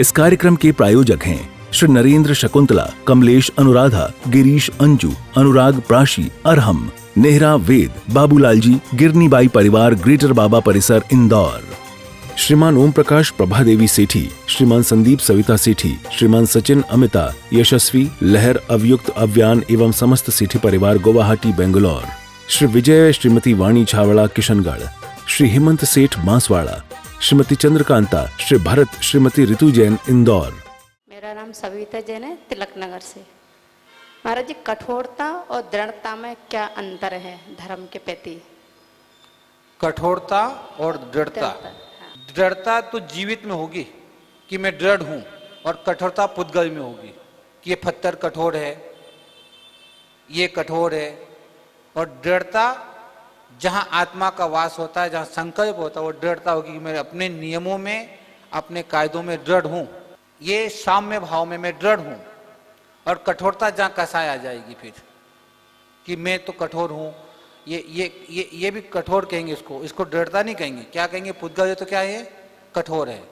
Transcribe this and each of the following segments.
इस कार्यक्रम के प्रायोजक हैं श्री नरेंद्र शकुंतला, कमलेश अनुराधा, गिरीश अंजू, अनुराग प्राशी, अरहम, नेहरा वेद, बाबूलाल जी, गिरनीबाई परिवार, ग्रेटर बाबा परिसर, इंदौर। श्रीमान ओम प्रकाश प्रभादेवी सेठी, श्रीमान संदीप सविता सेठी, श्रीमान सचिन अमिता, यशस्वी, लहर, अवयुक्त, अव्यान एवं समस्त सेठी परिवार, गुवाहाटी, बेंगलोर। श्री विजय, श्रीमती वाणी छावड़ा, किशनगढ़, श्री हेमंत सेठ, बांसवाड़ा, श्रीमती चंद्रकांता, श्री भरत, श्रीमती ऋतु जैन, इंदौर। मेरा नाम सविता जैन है, तिलक नगर से। महाराज जी, कठोरता और दृढ़ता में क्या अंतर है धर्म के प्रति? कठोरता और दृढ़ता। दृढ़ता तो जीवित में होगी कि मैं दृढ़ हूं, और कठोरता पुद्गल में होगी कि ये पत्थर कठोर है, ये कठोर है। और दृढ़ता जहां आत्मा का वास होता है, जहां संकल्प होता है, वो दृढ़ता होगी कि मैं अपने नियमों में, अपने कायदों में दृढ़ हूं। ये साम्य भाव में मैं दृढ़ हूं। और कठोरता जहां कसाय आ जाएगी फिर कि मैं तो कठोर हूं, ये भी कठोर कहेंगे इसको दृढ़ता नहीं कहेंगे। क्या कहेंगे? पुद्गल है तो क्या है? कठोर है।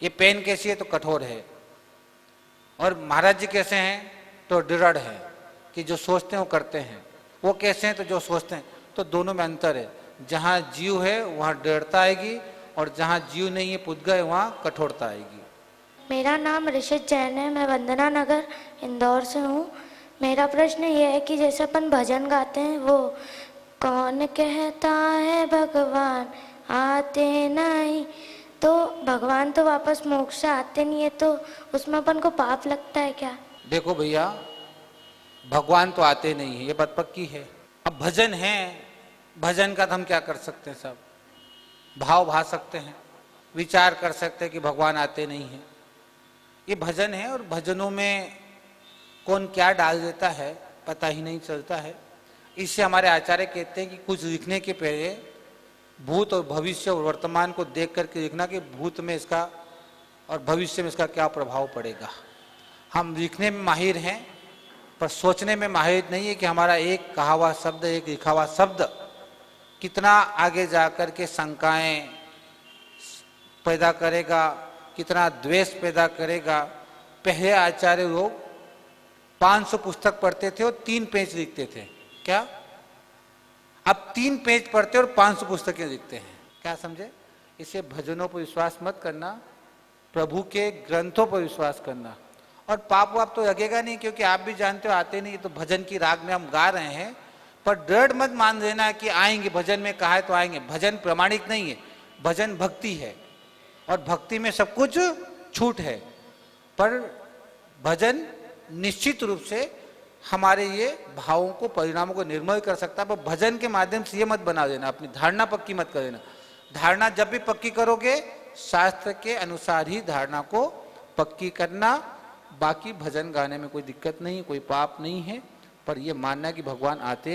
ये पेन कैसी है? तो कठोर है। और महाराज जी कैसे हैं? तो दृढ़ है कि जो सोचते हैं वो करते हैं। वो कैसे हैं? तो जो सोचते हैं। तो दोनों में अंतर है। जहाँ जीव है वहाँ दृढ़ता आएगी, और जहाँ जीव नहीं है, पुद्गल है, वहाँ कठोरता आएगी। मेरा नाम ऋषित जैन है, मैं वंदना नगर इंदौर से हूँ। मेरा प्रश्न ये है कि जैसे अपन भजन गाते हैं, वो कौन कहता है भगवान आते नहीं, तो भगवान तो वापस मोक्ष से आते नहीं है, तो उसमें अपन को पाप लगता है क्या? देखो भैया, भगवान तो आते नहीं है, ये बात पक्की है। अब भजन है, भजन का तो हम क्या कर सकते हैं? सब भाव भा सकते हैं, विचार कर सकते हैं कि भगवान आते नहीं हैं। ये भजन है, और भजनों में कौन क्या डाल देता है पता ही नहीं चलता है। इससे हमारे आचार्य कहते हैं कि कुछ लिखने के पहले भूत और भविष्य और वर्तमान को देख करके लिखना कि भूत में इसका और भविष्य में इसका क्या प्रभाव पड़ेगा। हम लिखने में माहिर हैं, पर सोचने में माहिर नहीं है कि हमारा एक कहा हुआ शब्द, एक लिखा हुआ शब्द कितना आगे जाकर के शंकाएं पैदा करेगा, कितना द्वेष पैदा करेगा। पहले आचार्य लोग 500 पुस्तक पढ़ते थे और 3 पेज लिखते थे। क्या? अब 3 पेज पढ़ते और 500 पुस्तकें लिखते हैं। क्या समझे? इसे भजनों पर विश्वास मत करना, प्रभु के ग्रंथों पर विश्वास करना। और पाप वाप तो लगेगा नहीं, क्योंकि आप भी जानते हो आते नहीं। तो भजन की राग में हम गा रहे हैं, पर दृढ़ मत मान लेना कि आएंगे, भजन में कहा है तो आएंगे। भजन प्रमाणिक नहीं है, भजन भक्ति है, और भक्ति में सब कुछ छूट है। पर भजन निश्चित रूप से हमारे ये भावों को, परिणामों को निर्मल कर सकता है। पर भजन के माध्यम से ये मत बना देना, अपनी धारणा पक्की मत कर देना। धारणा जब भी पक्की करोगे, शास्त्र के अनुसार ही धारणा को पक्की करना। बाकी भजन गाने में कोई दिक्कत नहीं, कोई पाप नहीं है, पर यह मानना कि भगवान आते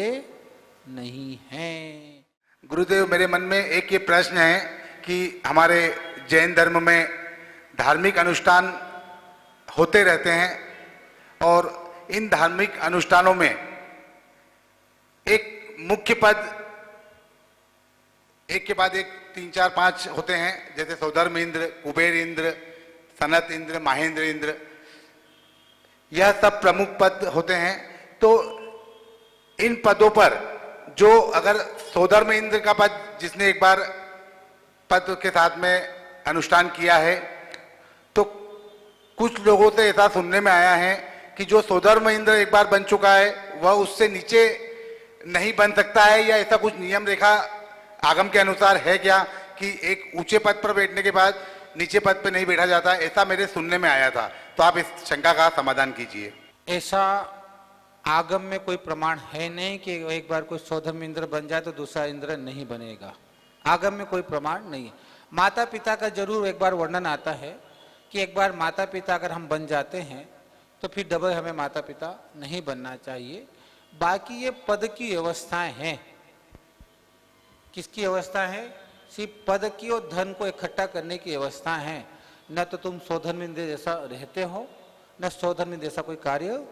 नहीं हैं। गुरुदेव, मेरे मन में एक ये प्रश्न है कि हमारे जैन धर्म में धार्मिक अनुष्ठान होते रहते हैं, और इन धार्मिक अनुष्ठानों में एक मुख्य पद, एक के बाद एक 3, 4, 5 होते हैं, जैसे सौधर्म इंद्र, कुबेर इंद्र, सनत इंद्र, महेंद्र इंद्र, यह सब प्रमुख पद होते हैं। तो इन पदों पर जो, अगर सौधर्म इंद्र का पद जिसने एक बार पद के साथ में अनुष्ठान किया है, तो कुछ लोगों से ऐसा सुनने में आया है कि जो सौधर्म इंद्र एक बार बन चुका है, वह उससे नीचे नहीं बन सकता है, या ऐसा कुछ नियम रेखा आगम के अनुसार है क्या कि एक ऊंचे पद पर बैठने के बाद नीचे पद पर नहीं बैठा जाता? ऐसा मेरे सुनने में आया था। तो आप इस शंका का समाधान कीजिए। ऐसा आगम में कोई प्रमाण है नहीं कि एक बार कोई सौधर्म इंद्र बन जाए तो दूसरा इंद्र नहीं बनेगा। आगम में कोई प्रमाण नहीं है। माता पिता का जरूर एक बार वर्णन आता है कि एक बार माता पिता अगर हम बन जाते हैं तो फिर डबल हमें माता पिता नहीं बनना चाहिए। बाकी ये पद की व्यवस्थाएं हैं। किसकी व्यवस्था है? सिर्फ पद की और धन को इकट्ठा करने की व्यवस्था है। न तो तुम सौधर्म इंद्र जैसा रहते हो, न सौधर्म इंद्र जैसा कोई कार्य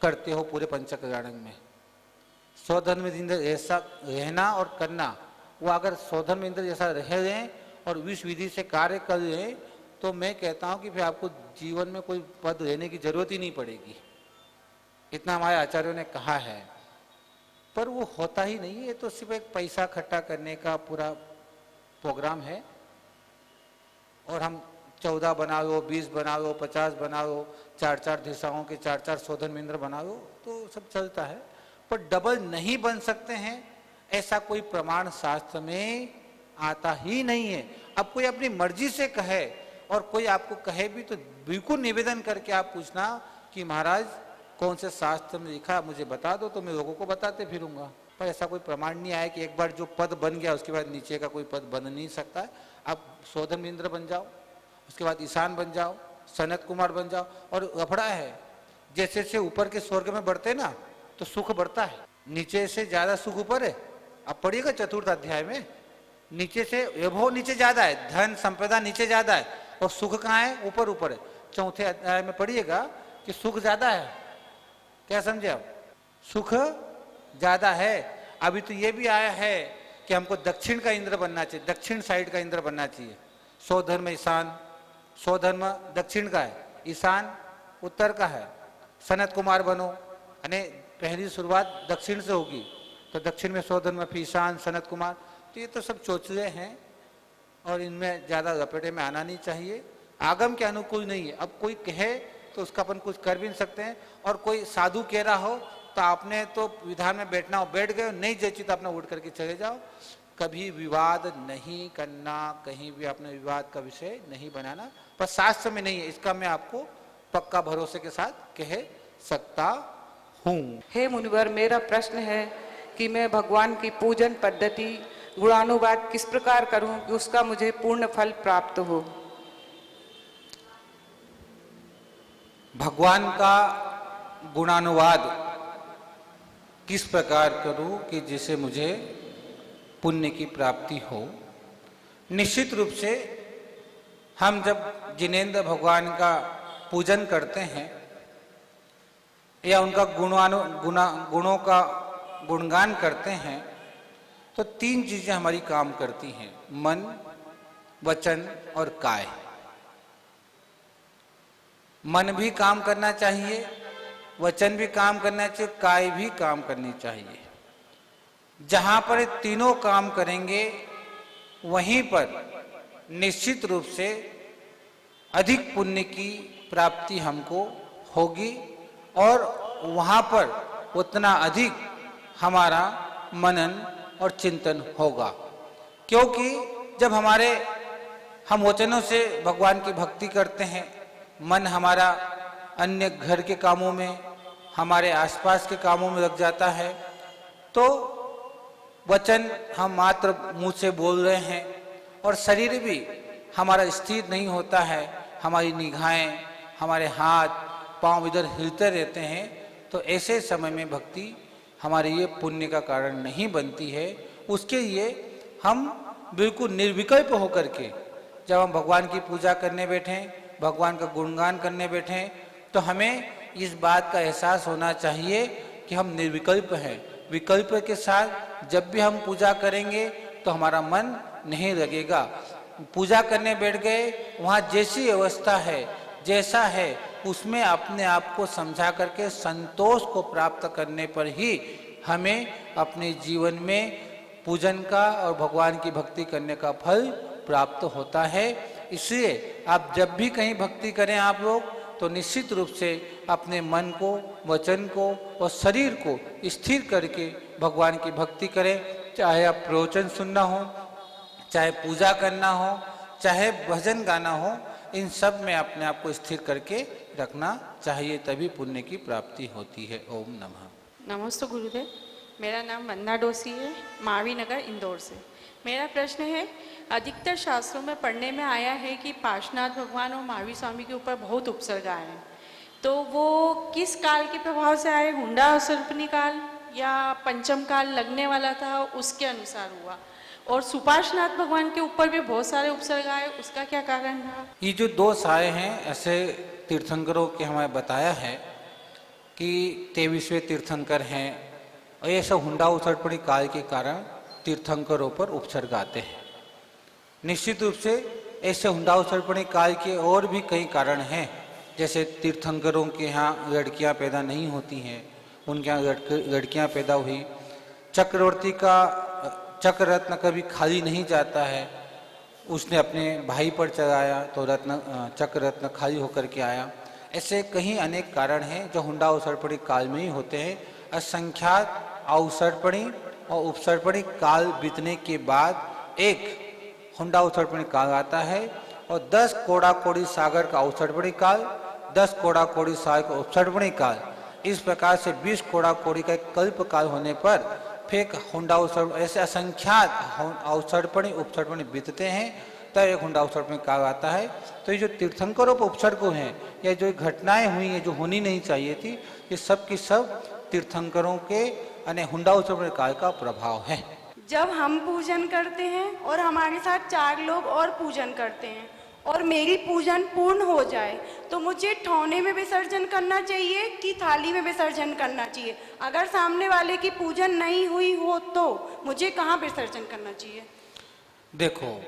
करते हो पूरे पंचकल्याण में। सौधर्म इंद्र जैसा रहना और करना, वो अगर सौधर्म इंद्र जैसा रह रहे और विष विधि से कार्य कर रहे तो मैं कहता हूं कि फिर आपको जीवन में कोई पद लेने की जरूरत ही नहीं पड़ेगी, इतना हमारे आचार्यों ने कहा है। पर वो होता ही नहीं है, ये तो सिर्फ एक पैसा इकट्ठा करने का पूरा प्रोग्राम है। और हम 14 बना लो, 20 बना लो, 50 बना लो, 4-4 दिशाओं के 4-4 शोधन इंद्र बना लो, तो सब चलता है। पर डबल नहीं बन सकते हैं ऐसा कोई प्रमाण शास्त्र में आता ही नहीं है। अब कोई अपनी मर्जी से कहे और कोई आपको कहे भी तो बिल्कुल निवेदन करके आप पूछना कि महाराज कौन से शास्त्र में लिखा, मुझे बता दो, तो मैं लोगों को बताते फिरूंगा। पर ऐसा कोई प्रमाण नहीं आया कि एक बार जो पद बन गया उसके बाद नीचे का कोई पद बन नहीं सकता है। आप शोधन इंद्र बन जाओ, उसके बाद ईशान बन जाओ, सनत कुमार बन जाओ। और लफड़ा है, जैसे जैसे ऊपर के स्वर्ग में बढ़ते ना तो सुख बढ़ता है, नीचे से ज्यादा सुख ऊपर है। अब पढ़िएगा चतुर्थ अध्याय में, नीचे से वैभव नीचे ज्यादा है, धन संपदा नीचे ज्यादा है और सुख कहाँ है, ऊपर ऊपर है। चौथे अध्याय में पढ़िएगा कि सुख ज्यादा है। क्या समझे आप, सुख ज्यादा है। अभी तो ये भी आया है कि हमको दक्षिण का इंद्र बनना चाहिए, दक्षिण साइड का इंद्र बनना चाहिए। स्वधर्म ईशान, स्वधर्म दक्षिण का है, ईशान उत्तर का है। सनत कुमार बनो, यानी पहली शुरुआत दक्षिण से होगी तो दक्षिण में स्वधर्म, फिर ईशान, सनत कुमार। तो ये तो सब चोचले हैं और इनमें ज्यादा लपेटे में आना नहीं चाहिए, आगम के अनुकूल नहीं है। अब कोई कहे तो उसका अपन कुछ कर भी नहीं सकते हैं। और कोई साधु कह रहा हो तो आपने तो विधान में बैठना हो, बैठ गए, नहीं जची तो अपना उठ करके चले जाओ। कभी विवाद नहीं करना, कहीं भी अपने विवाद का विषय नहीं बनाना, पर शास्त्र में नहीं है, इसका मैं आपको पक्का भरोसे के साथ कह सकता हूँ। हे मुनिवर, मेरा प्रश्न है कि मैं भगवान की पूजन पद्धति गुणानुवाद किस प्रकार करूं कि उसका मुझे पूर्ण फल प्राप्त हो। भगवान का गुणानुवाद किस प्रकार करूं कि जिसे मुझे पुण्य की प्राप्ति हो। निश्चित रूप से हम जब जिनेंद्र भगवान का पूजन करते हैं या उनका गुणों का गुणगान करते हैं तो 3 चीजें हमारी काम करती हैं, मन, वचन और काय। मन भी काम करना चाहिए, वचन भी काम करना चाहिए, काय भी काम करनी चाहिए। जहां पर तीनों काम करेंगे वहीं पर निश्चित रूप से अधिक पुण्य की प्राप्ति हमको होगी और वहां पर उतना अधिक हमारा मनन और चिंतन होगा। क्योंकि जब हम वचनों से भगवान की भक्ति करते हैं, मन हमारा अन्य घर के कामों में, हमारे आसपास के कामों में लग जाता है, तो वचन हम मात्र मुंह से बोल रहे हैं और शरीर भी हमारा स्थिर नहीं होता है, हमारी निगाहें, हमारे हाथ पांव इधर हिलते रहते हैं। तो ऐसे समय में भक्ति हमारे ये पुण्य का कारण नहीं बनती है। उसके लिए हम बिल्कुल निर्विकल्प होकर के जब हम भगवान की पूजा करने बैठें, भगवान का गुणगान करने बैठें, तो हमें इस बात का एहसास होना चाहिए कि हम निर्विकल्प हैं। विकल्प के साथ जब भी हम पूजा करेंगे तो हमारा मन नहीं लगेगा। पूजा करने बैठ गए, वहाँ जैसी अवस्था है, जैसा है, उसमें अपने आप को समझा करके संतोष को प्राप्त करने पर ही हमें अपने जीवन में पूजन का और भगवान की भक्ति करने का फल प्राप्त होता है। इसलिए आप जब भी कहीं भक्ति करें आप लोग, तो निश्चित रूप से अपने मन को, वचन को और शरीर को स्थिर करके भगवान की भक्ति करें। चाहे आप प्रवचन सुनना हो, चाहे पूजा करना हो, चाहे भजन गाना हो, इन सब में अपने आप को स्थिर करके रखना चाहिए, तभी पुण्य की प्राप्ति होती है। ओम नमः। नमस्ते गुरुदेव, मेरा नाम वंदना डोसी है, मावी नगर इंदौर से। मेरा प्रश्न है, अधिकतर शास्त्रों में पढ़ने में आया है कि पार्श्वनाथ भगवान और महावीर स्वामी के ऊपर बहुत उपसर्ग आए हैं, तो वो किस काल के प्रभाव से आए? हुंडा सर्पनी काल या पंचम काल लगने वाला था उसके अनुसार हुआ? और सुपार्श्वनाथ भगवान के ऊपर भी बहुत सारे उपसर्ग आए, उसका क्या कारण रहा? ये जो दोष आए हैं, ऐसे तीर्थंकरों के हमें बताया है कि 23वें तीर्थंकर हैं और ये सब हुंडा सर्पणी काल के कारण तीर्थंकरों पर उपसर्ग आते हैं। निश्चित रूप से ऐसे हुंडा सरपणी काल के और भी कई कारण हैं। जैसे तीर्थंकरों के यहाँ लड़कियाँ पैदा नहीं होती हैं, उनके यहाँ लड़कियाँ पैदा हुई। चक्रवर्ती का चक्र रत्न कभी खाली नहीं जाता है, उसने अपने भाई पर चढ़ाया तो चक्र रत्न खाली होकर के आया। ऐसे कहीं अनेक कारण हैं जो हुंडा अवसर्पणी काल में ही होते हैं। असंख्यात अवसर्पणी और उपसर्पणी काल बीतने के बाद एक हुंडा अवसर्पणी काल आता है, और 10 कोड़ा कोड़ी सागर का अवसर्पणी काल, 10 कोड़ा कोड़ी सागर का उपसर्पणी काल, इस प्रकार से 20 कोड़ा कोड़ी का एक कल्प काल होने पर फिर हुंडा ऐसे असंख्यात अवसर्पणी उपसर्पणी बीतते हैं, तब एक हुंडा अवसर्पणी काल आता है। तो ये जो तीर्थंकरों पर उपसर्ग हैं या जो घटनाएं हुई हैं जो होनी नहीं चाहिए थी, ये सब की सब तीर्थंकरों के यानी हुंडा अवसर्पणी काल का प्रभाव है। जब हम पूजन करते हैं और हमारे साथ 4 लोग और पूजन करते हैं और मेरी पूजन पूर्ण हो जाए, तो मुझे ठौने में विसर्जन करना चाहिए कि थाली में विसर्जन करना चाहिए? अगर सामने वाले की पूजन नहीं हुई हो तो मुझे कहाँ विसर्जन करना चाहिए? देखो,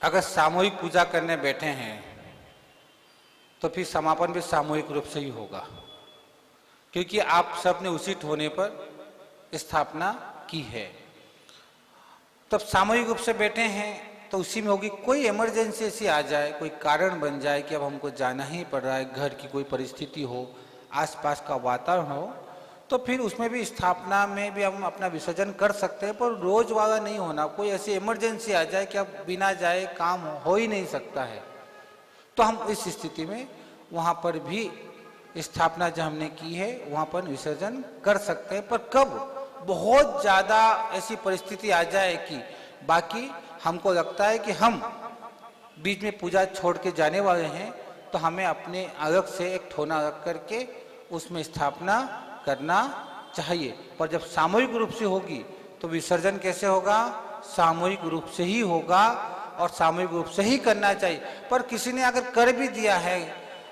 अगर सामूहिक पूजा करने बैठे हैं तो फिर समापन भी सामूहिक रूप से ही होगा, क्योंकि आप सब ने उसी ठोने पर स्थापना की है। तब सामूहिक रूप से बैठे हैं तो उसी में होगी। कोई इमरजेंसी ऐसी आ जाए, कोई कारण बन जाए कि अब हमको जाना ही पड़ रहा है, घर की कोई परिस्थिति हो, आसपास का वातावरण हो, तो फिर उसमें भी स्थापना में भी हम अपना विसर्जन कर सकते हैं, पर रोज वाला नहीं होना। कोई ऐसी इमरजेंसी आ जाए कि अब बिना जाए काम हो ही नहीं सकता है, तो हम इस स्थिति में वहाँ पर भी स्थापना जो हमने की है वहाँ पर विसर्जन कर सकते हैं। पर कब बहुत ज़्यादा ऐसी परिस्थिति आ जाए कि बाकी हमको लगता है कि हम बीच में पूजा छोड़ के जाने वाले हैं, तो हमें अपने अलग से एक ठोना रख करके उसमें स्थापना करना चाहिए। पर जब सामूहिक रूप से होगी तो विसर्जन कैसे होगा? सामूहिक रूप से ही होगा और सामूहिक रूप से ही करना चाहिए। पर किसी ने अगर कर भी दिया है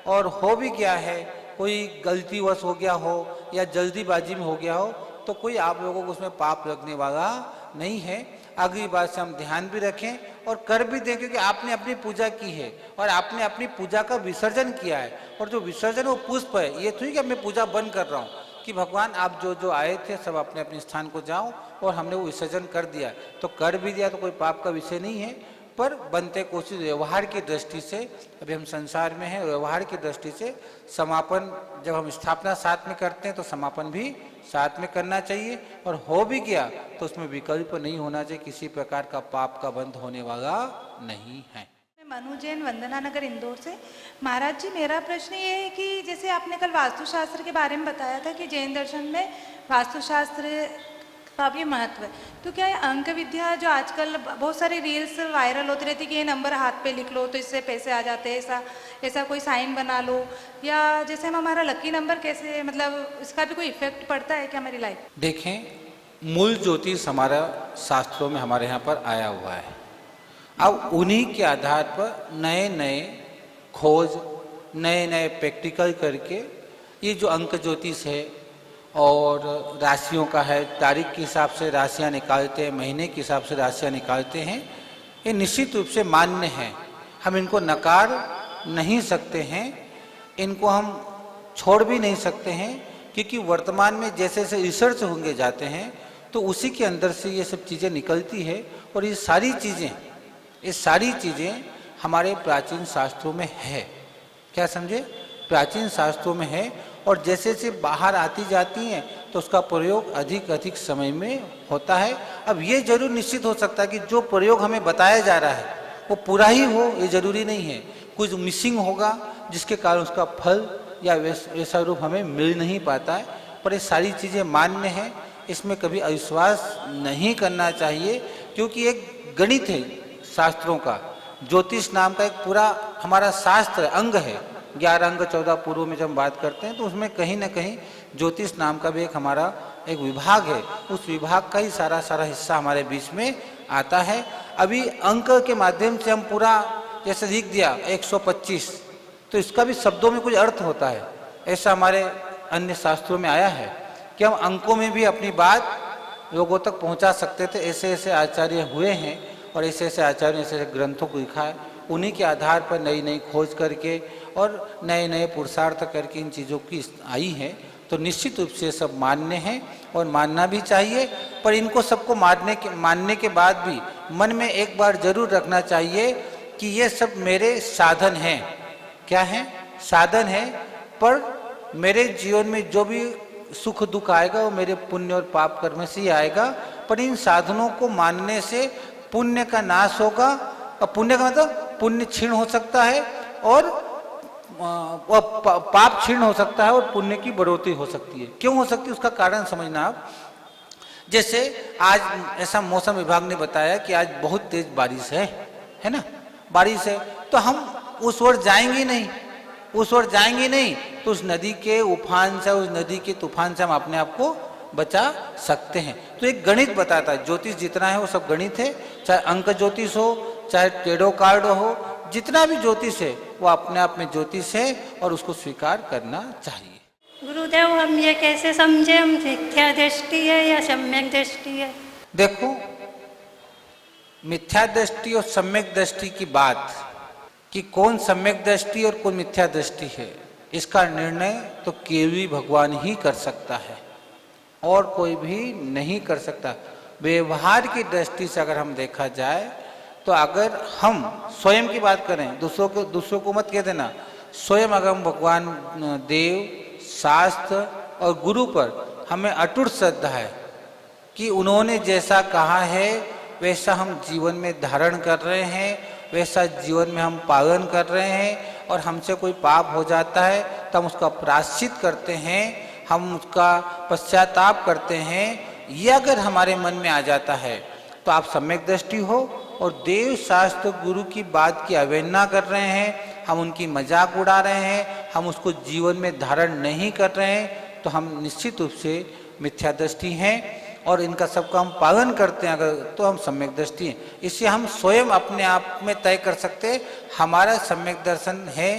और हो भी गया है, कोई गलतीवश हो गया हो या जल्दीबाजी में हो गया हो, तो कोई आप लोगों को उसमें पाप लगने वाला नहीं है। अगली बार से हम ध्यान भी रखें और कर भी दें, क्योंकि आपने अपनी पूजा की है और आपने अपनी पूजा का विसर्जन किया है। और जो विसर्जन वो पुष्प है, ये थोड़ी कि मैं पूजा बंद कर रहा हूँ कि भगवान आप जो जो आए थे सब अपने अपने स्थान को जाओ, और हमने वो विसर्जन कर दिया। तो कर भी दिया तो कोई पाप का विषय नहीं है, पर बनते कोशिश व्यवहार की दृष्टि से, अभी हम संसार में हैं, व्यवहार की दृष्टि से समापन जब हम स्थापना साथ में करते हैं तो समापन भी साथ में करना चाहिए। और हो भी गया तो उसमें विकल्प नहीं होना चाहिए, किसी प्रकार का पाप का बंध होने वाला नहीं है। मनु जैन, वंदना नगर, इंदौर से। महाराज जी, मेरा प्रश्न ये है कि जैसे आपने कल वास्तुशास्त्र के बारे में बताया था कि जैन दर्शन में वास्तुशास्त्र का भी महत्व है, तो क्या ये अंक विद्या जो आजकल बहुत सारी रील्स वायरल होती रहती कि ये नंबर हाथ पे लिख लो तो इससे पैसे आ जाते हैं, ऐसा कोई साइन बना लो, या जैसे हम हमारा लकी नंबर कैसे, मतलब इसका भी कोई इफेक्ट पड़ता है क्या हमारी लाइफ? देखें, मूल ज्योतिष हमारा शास्त्रों में हमारे यहाँ पर आया हुआ है। अब उन्हीं के आधार पर नए नए खोज, नए नए प्रैक्टिकल करके ये जो अंक ज्योतिष है और राशियों का है, तारीख के हिसाब से राशियाँ निकालते हैं, महीने के हिसाब से राशियाँ निकालते हैं, ये निश्चित रूप से मान्य है। हम इनको नकार नहीं सकते हैं, इनको हम छोड़ भी नहीं सकते हैं, क्योंकि वर्तमान में जैसे जैसे रिसर्च होंगे जाते हैं तो उसी के अंदर से ये सब चीज़ें निकलती है। और ये सारी चीज़ें हमारे प्राचीन शास्त्रों में है। क्या समझे? प्राचीन शास्त्रों में है, और जैसे जैसे बाहर आती जाती हैं तो उसका प्रयोग अधिक समय में होता है। अब ये जरूर निश्चित हो सकता है कि जो प्रयोग हमें बताया जा रहा है वो पूरा ही हो, ये जरूरी नहीं है। कुछ मिसिंग होगा जिसके कारण उसका फल या वैसा रूप हमें मिल नहीं पाता है। पर ये सारी चीज़ें मान्य हैं, इसमें कभी अविश्वास नहीं करना चाहिए, क्योंकि एक गणित है शास्त्रों का। ज्योतिष नाम का एक पूरा हमारा शास्त्र अंग है, 11 अंग 14 पूर्व में जब हम बात करते हैं तो उसमें कहीं ना कहीं ज्योतिष नाम का भी एक हमारा एक विभाग है। उस विभाग का ही सारा हिस्सा हमारे बीच में आता है। अभी अंक के माध्यम से हम पूरा जैसे लिख दिया 125, तो इसका भी शब्दों में कुछ अर्थ होता है। ऐसा हमारे अन्य शास्त्रों में आया है कि हम अंकों में भी अपनी बात लोगों तक पहुंचा सकते थे। ऐसे ऐसे आचार्य हुए हैं और ऐसे ऐसे आचार्यों ने ऐसे ग्रंथों को लिखा है, उन्हीं के आधार पर नई नई खोज करके और नए नए पुरुषार्थ करके इन चीज़ों की आई है, तो निश्चित रूप से सब मान्य हैं और मानना भी चाहिए। पर इनको सबको मानने के बाद भी मन में एक बार जरूर रखना चाहिए कि ये सब मेरे साधन हैं। क्या हैं? साधन हैं। पर मेरे जीवन में जो भी सुख दुख आएगा वो मेरे पुण्य और पाप कर्म से ही आएगा। पर इन साधनों को मानने से पुण्य का नाश होगा, और पुण्य का मतलब पुण्य क्षीण हो सकता है और पाप क्षीण हो सकता है और पुण्य की बढ़ोतरी हो सकती है। क्यों हो सकती है उसका कारण समझना आप। जैसे आज ऐसा मौसम विभाग ने बताया कि आज बहुत तेज बारिश है ना, बारिश है, तो हम उस ओर जाएंगे नहीं, उस ओर जाएंगे नहीं तो उस नदी के उफान से, उस नदी के तूफान से हम अपने आप को बचा सकते हैं। तो एक गणित बताता है, ज्योतिष जितना है वो सब गणित है, चाहे अंक ज्योतिष हो, चाहे टेढ़ो कार्ड हो, जितना भी ज्योतिष है वो अपने आप में ज्योतिष है और उसको स्वीकार करना चाहिए। गुरुदेव, हम ये कैसे समझे, हम मिथ्या दृष्टि है या सम्यक दृष्टि है? देखो, मिथ्या दृष्टि और सम्यक दृष्टि की बात, कि कौन सम्यक दृष्टि और कौन मिथ्या दृष्टि है, इसका निर्णय तो केवल भगवान ही कर सकता है और कोई भी नहीं कर सकता। व्यवहार की दृष्टि से अगर हम देखा जाए तो अगर हम स्वयं की बात करें, दूसरों को मत कह देना, स्वयं अगर हम भगवान देव, शास्त्र और गुरु पर हमें अटूट श्रद्धा है कि उन्होंने जैसा कहा है वैसा हम जीवन में धारण कर रहे हैं, वैसा जीवन में हम पालन कर रहे हैं, और हमसे कोई पाप हो जाता है तो हम उसका प्रायश्चित करते हैं, हम उसका पश्चाताप करते हैं। ये अगर हमारे मन में आ जाता है तो आप सम्यक दृष्टि हो और देव शास्त्र गुरु की बात की अवहेलना कर रहे हैं, हम उनकी मजाक उड़ा रहे हैं, हम उसको जीवन में धारण नहीं कर रहे हैं, तो हम निश्चित रूप से मिथ्या दृष्टि हैं। और इनका सबका हम पालन करते हैं अगर, तो हम सम्यक दृष्टि हैं। इससे हम स्वयं अपने आप में तय कर सकते हैं हमारा सम्यक दर्शन है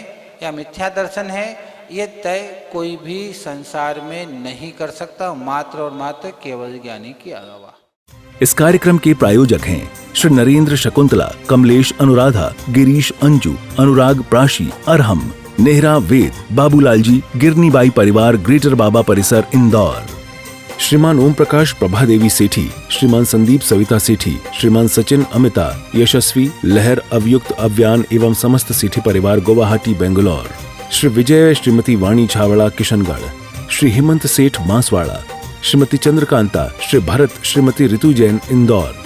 या मिथ्या दर्शन है। ये तय कोई भी संसार में नहीं कर सकता, मात्र और मात्र केवल ज्ञानी के अलावा। इस कार्यक्रम के प्रायोजक हैं श्री नरेंद्र शकुंतला, कमलेश अनुराधा, गिरीश अंजू, अनुराग प्राशी, अरहम, नेहरा वेद, बाबूलाल जी, गिरनीबाई परिवार, ग्रेटर बाबा परिसर, इंदौर। श्रीमान ओम प्रकाश प्रभादेवी सेठी, श्रीमान संदीप सविता सेठी, श्रीमान सचिन अमिता, यशस्वी, लहर, अवयुक्त, अव्यान एवं समस्त सेठी परिवार, गुवाहाटी, बेंगलोर। श्री विजय, श्रीमती वाणी छावड़ा, किशनगढ़। श्री हेमंत सेठ, बांसवाड़ा। श्रीमती चंद्रकांता, श्री भरत, श्रीमती ऋतु जैन, इंदौर।